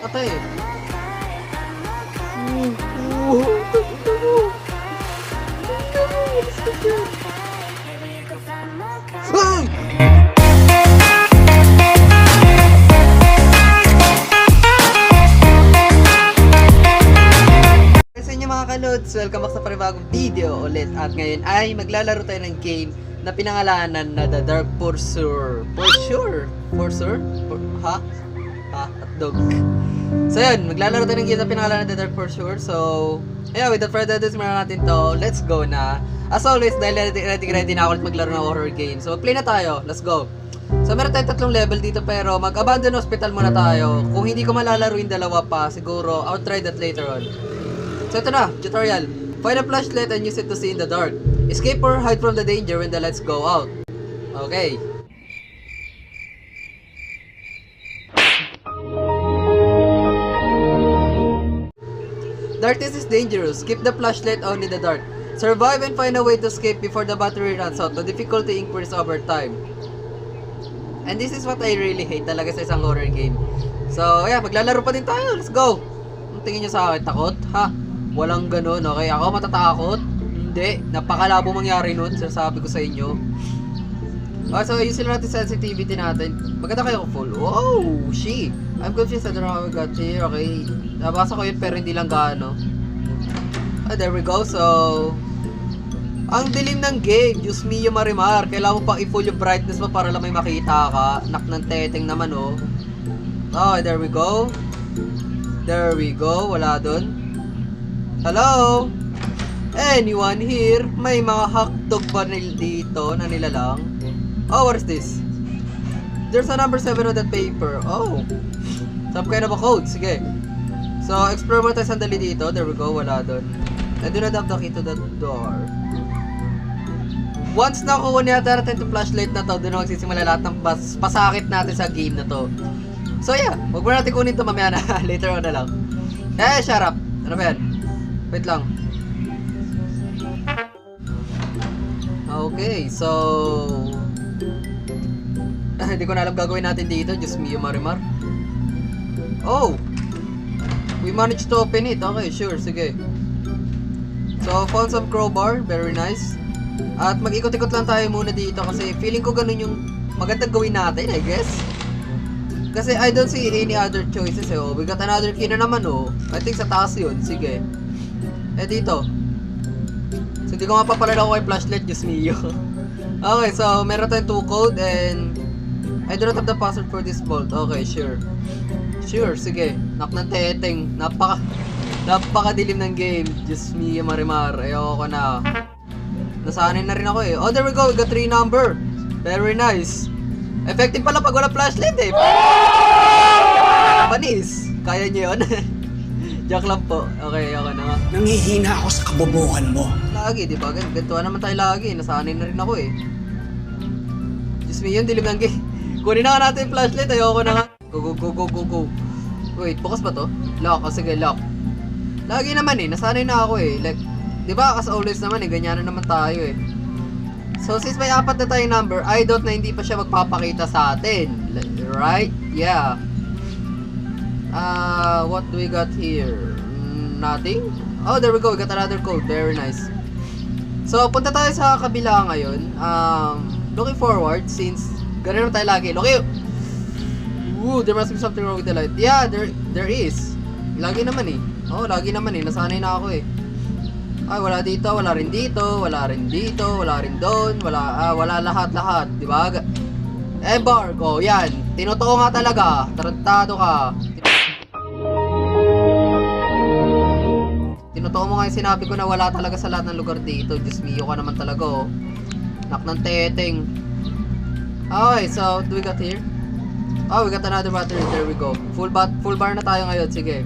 Patay eh. Sa inyo mga kalods, welcome back sa panibagong video ulit. At ngayon ay maglalaro tayo ng game na pinangalanan na The Dark Pursuer. Pursuer? Ha? Hotdog. So yun, maglalaro tayo ng game na pinangalanan na The Dark Pursuer. So, yeah, without further ado, simulan natin to. Let's go na. As always, dahil ready na ako ulit maglaro ng horror game. So, play na tayo. Let's go. So, meron tayong tatlong level dito pero mag-abandon hospital muna tayo. Kung hindi ko malalaro yung dalawa pa, siguro I'll try that later on. So, ito na, tutorial. Find a flashlight and use it to see in the dark. Escape or hide from the danger when the lights go out. Okay. Darkness is dangerous. Keep the flashlight on in the dark. Survive and find a way to escape before the battery runs out. The difficulty increases over time. And this is what I really hate talaga sa isang horror game. So, yeah, maglalaro pa din tayo. Let's go! Ang tingin nyo sa akin? Takot? Ha? Walang ganun, okay? Ako matatakot? Hindi. Napakalabo mangyari nun. Sinasabi ko sa inyo. Okay, so ayusin natin sensitivity natin. Maganda kayo ko full. Wow! She! I'm confused. I don't know how we got here. Okay. Nabasa ko yun pero hindi lang gaano. There we go. So, ang dilim ng game. Diyos mio marimar. Kailangan mo pang i-full yung brightness mo para lang may makita ka. Nak ng teteng naman, oh. Okay, there we go. There we go. Wala dun. Hello? Anyone here? May mga hotdog ba dito na nilalang? Oh, what is this? There's a number 7 on that paper. Oh. Some kind of a code. Sige. So, explore mo tayo sandali dito. There we go. Wala dun. I do not have the key to the door. Once nakuha natin itong flashlight na to, doon na magsisimula lahat ng pasakit natin sa game na to. So yeah, huwag mo natin kunin ito mamaya na. Later on na lang. Eh, shut up. Ano ba yan? Wait lang. Okay, so... hindi ko na alam gagawin natin dito. Diyos mio marimar. Oh! We managed to open it. Okay, sure. Sige. So, found some crowbar. Very nice. At mag-ikot-ikot lang tayo muna dito kasi feeling ko ganun yung magandang gawin natin, I guess. Kasi I don't see any other choices eh. Oh, we got another key na naman oh. I think sa taas yun. Sige. Eh dito. So hindi ko mapapalala ko kay flashlight. Diyos mio. Okay, so meron tayong 2 code and I do not have the password for this vault. Okay, sure. Sure, sige. Knock ng teteng. Napakadilim ng game. Diyos mio marimar. Ayoko na. Nasanay na rin ako eh. Oh, there we go. We got 3 number. Very nice. Effective pala pag wala flashlight eh. Panis. Kaya nyo yun? Joke lang po. Okay, ako na nga. Nangihina ako sa kabobohan mo. Lagi, di ba? Ganito naman tayo lagi. Nasanay na rin ako eh. Diyos me, yun, dilim ng game. Kunin na nga natin yung flashlight. Ayoko na nga. Go. Wait, bukas ba to? Lock. O sige, lock. Lagi naman eh. Nasanay na ako eh. Like, di ba? As always naman eh. Ganyan na naman tayo eh. So, since may 4 na tayong number, I doubt na hindi pa siya magpapakita sa atin. Right? Yeah. What do we got here? Nothing? Oh, there we go. We got another code. Very nice. So, punta tayo sa kabila ngayon. Looking forward, since ganun naman tayo lagi. Ooh, there must be something wrong with the light. Yeah, there is. Lagi naman eh. Oh, lagi naman eh. Nasanay na ako eh. Ay, wala dito, wala rin dito, wala rin dito, wala rin doon, wala lahat, di ba? Embargo, yan. Tinotoo nga talaga. Tarantado ka. Tinotoo mo nga yung sinabi ko na wala talaga sa lahat ng lugar dito. Diyos mio ka naman talaga, oh. Nak ng teteng. Okay, so, what do we got here? Oh, we got another battery. There we go. Full bar na tayo ngayon. Sige.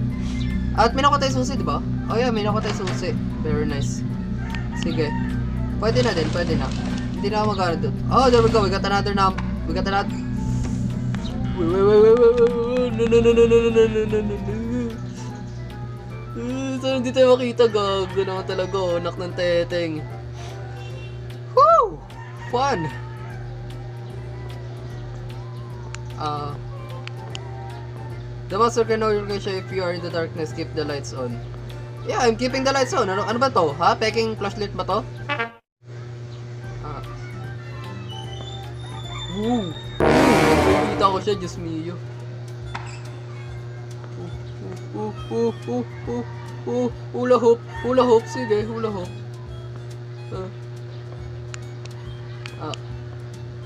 At may nakuha tayo susi, di ba? Oh yeah, may nakuha tayo susi. Very nice. Sige. Pwede na din, pwede na. Hindi na ako magano doon. Oh, there we go. We got another No. Saan hindi tayo makita, gago naman talaga. Anak ng teteng. Woo! Fun! The monster can no longer show if you are in the darkness, keep the lights on. Yeah, I'm keeping the lights on. Ano ba to? Ha? Peking flashlight ba to? Ah. Woo! Kita ko siya, Diyos mio. Hula hoop. Sige, hula hoop.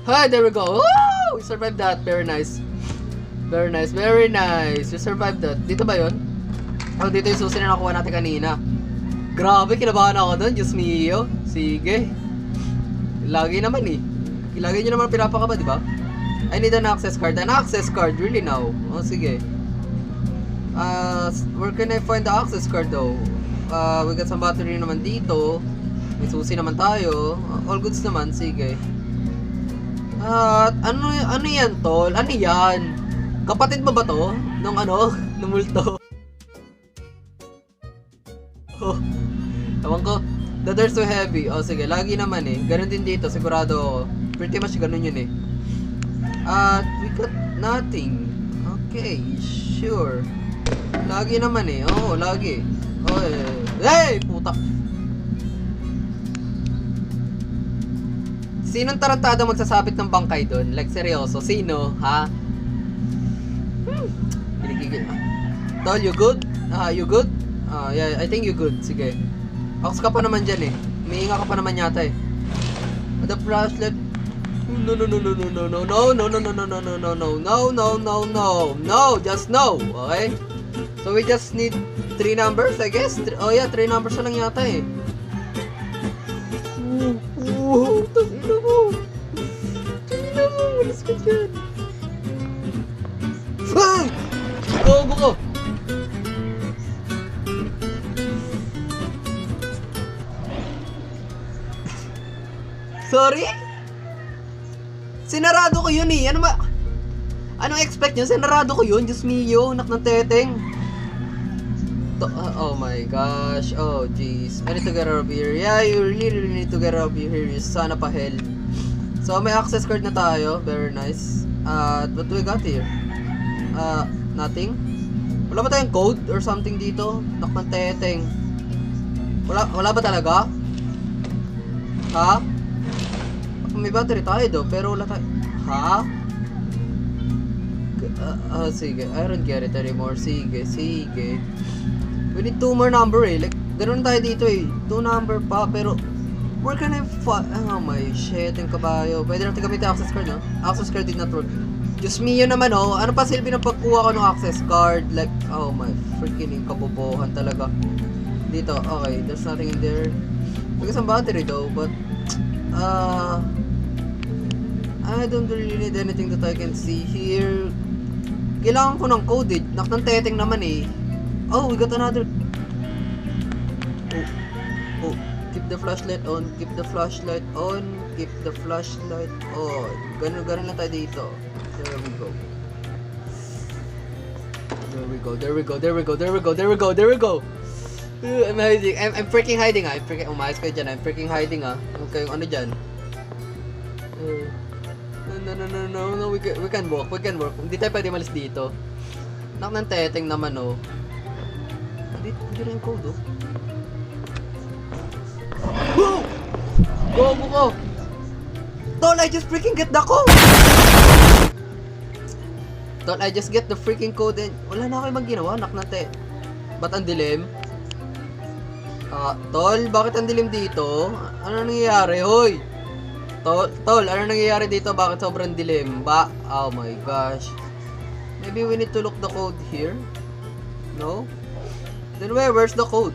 Hi, there we go. Woo! We survived that. Very nice. Very nice. We survived that. Dito ba yun? Oh, dito yung susi na nakuha natin kanina. Grabe, kinabahan ako doon. Diyos mio. Sige. Lagi naman eh. Lagi nyo naman pinapakaba, di ba? I need an access card. An access card? Really now? Oh, sige. Where can I find the access card though? We got some battery naman dito. May susi naman tayo. All goods naman, sige. Ano yan, tol? Ano yan? Kapatid mo ba to? Nung nung multo? Oh, tawang ko. The door's so heavy. Oh, sige, lagi naman eh. Ganun din dito, sigurado ako. Pretty much ganun yun eh. We got nothing. Okay, sure. Lagi naman eh. Oo, lagi. Oh, hey, puta. Sinong tarantado magsasabit ng bangkay doon? Like, seryoso? Sino? Ha? Pinigigil. Tol, you good? You good? Yeah, I think you good. Sige. Ox ka pa naman dyan eh. Umiinga ka pa naman yata eh. The flashlight. No, just no. Okay? So we just need 3 numbers, I guess. Oh yeah, 3 numbers na lang yata eh. Tangina mo. Walis ka dyan. Fuck! Gogo ko. Sorry? Sinarado ko yun eh. Ano ba? Anong expect nyo? Sinarado ko yun. Diyos mio. Nak ng teteng. Oh my gosh. Oh jeez. I need to get out of here. Yeah, you really need to get out of here. You son of a hell. So may access card na tayo. Very nice. What do we got here? Nothing. Wala ba tayong code or something dito? Nak ng teteng. Wala ba talaga? Ha? May battery tayo do, pero wala tayo. Ha? Sige. I don't get it anymore. Sige. We need 2 more number eh. Like, ganoon tayo dito eh. 2 number pa, pero where can I find? Oh my shit, yung kabayo. Pwede natin gamitin access card, no? Access card did not work. Diyos mio naman, oh. Ano pa silbi ng pagkuha ko ng access card? Like, oh my freaking kabobohan talaga. Dito, okay. There's nothing in there. There's some battery though, but I don't really need anything that I can see here. Kailangan ko ng code eh. Nak ng teteng naman eh. Oh, we got another. Oh. Keep the flashlight on. Keep the flashlight on. Keep the flashlight on. Ganun lang tayo dito. There we go. I'm hiding. I'm freaking hiding ah. Umayos kayo dyan. I'm freaking hiding ah. Huwag kayong ano dyan. No, we can walk. Hindi tayo pwede malis dito. Nak ng teteng naman oh. Hindi rin code oh. Woo! Gogo ko! Tol, I just freaking get the code! Tol, I just get the freaking code and wala na ako ibang ginawa. Nak ng ba't ang dilim? Tol, bakit ang dilim dito? Ano nangyayari? Hoy! Tol, ano nangyayari dito? Bakit sobrang dilim? Oh my gosh. Maybe we need to look the code here? No? Then where's the code?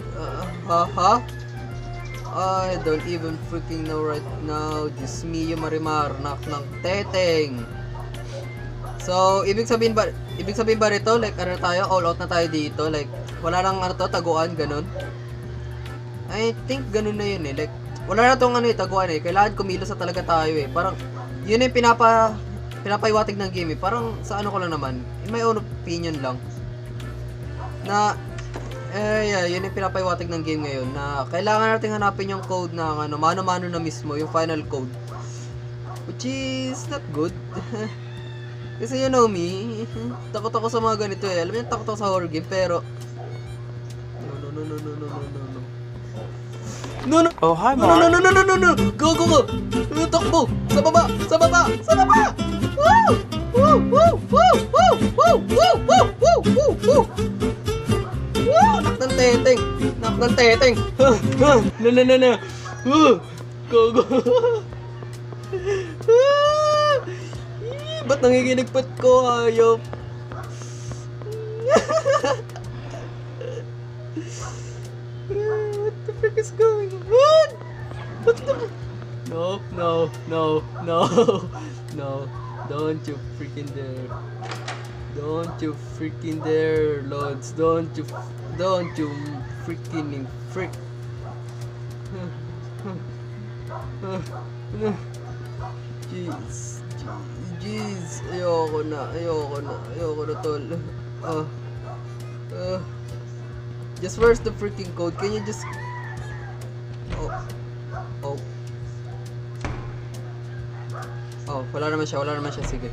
I don't even freaking know right now. Diyos mio marimar, nak ng teteng. So, ibig sabihin ba rito? Like, ano tayo? All out na tayo dito? Like, wala nang taguan, ganun? I think ganun na yun eh. Like, wala na tong taguan eh. Kailangan kumilos na talaga tayo eh. Parang, yun yung pinapaiwatig ng game eh. Parang, sa ano ko lang naman, in my own opinion lang, na, yeah, yun yung pinapaiwatig ng game ngayon, na kailangan natin hanapin yung code na, mano-mano na mismo, yung final code. Which is not good. Kasi you know me, takot ako sa mga ganito eh. Alam niyo, takot ako sa horror game, pero... No. Oh, hi, No. Mark. No. Go. Takbo. Sa baba. Woo. Nak ng teteng. No. Go. Ba't nanginginig pat ko, hayop? What the frick is going on? What the... No. Don't you freaking dare. Don't you freaking dare, Lods. Don't you freaking frick. Jeez. Ayoko na, tol. Just where's the freaking code? Can you just... Oh, wala naman siya. Sige.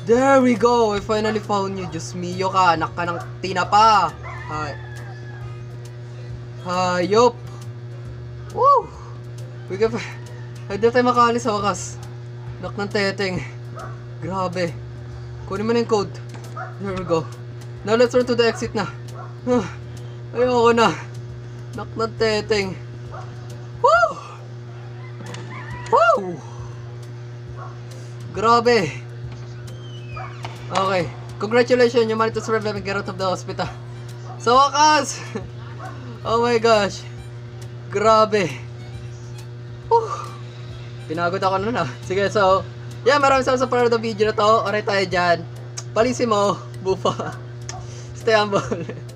There we go! I finally found you. Diyos mio ka. Anak ka ng tinapa. Hayop! Woo! Hindi tayo makaalis sa wakas. Anak ng teteng. Grabe. Kunin mo na yung code. There we go. Now let's run to the exit na. Ayoko na. Anak ng teteng. Woo! Grabe. Okay. Congratulations, you managed to survive and get out of the hospital. Sa wakas! Oh my gosh. Grabe. Pinagod ako nun ah. Sige, so, yeah, maraming salamat sa panonood ng video na to. Alright tayo dyan. Palisimo, bufa. Stay humble.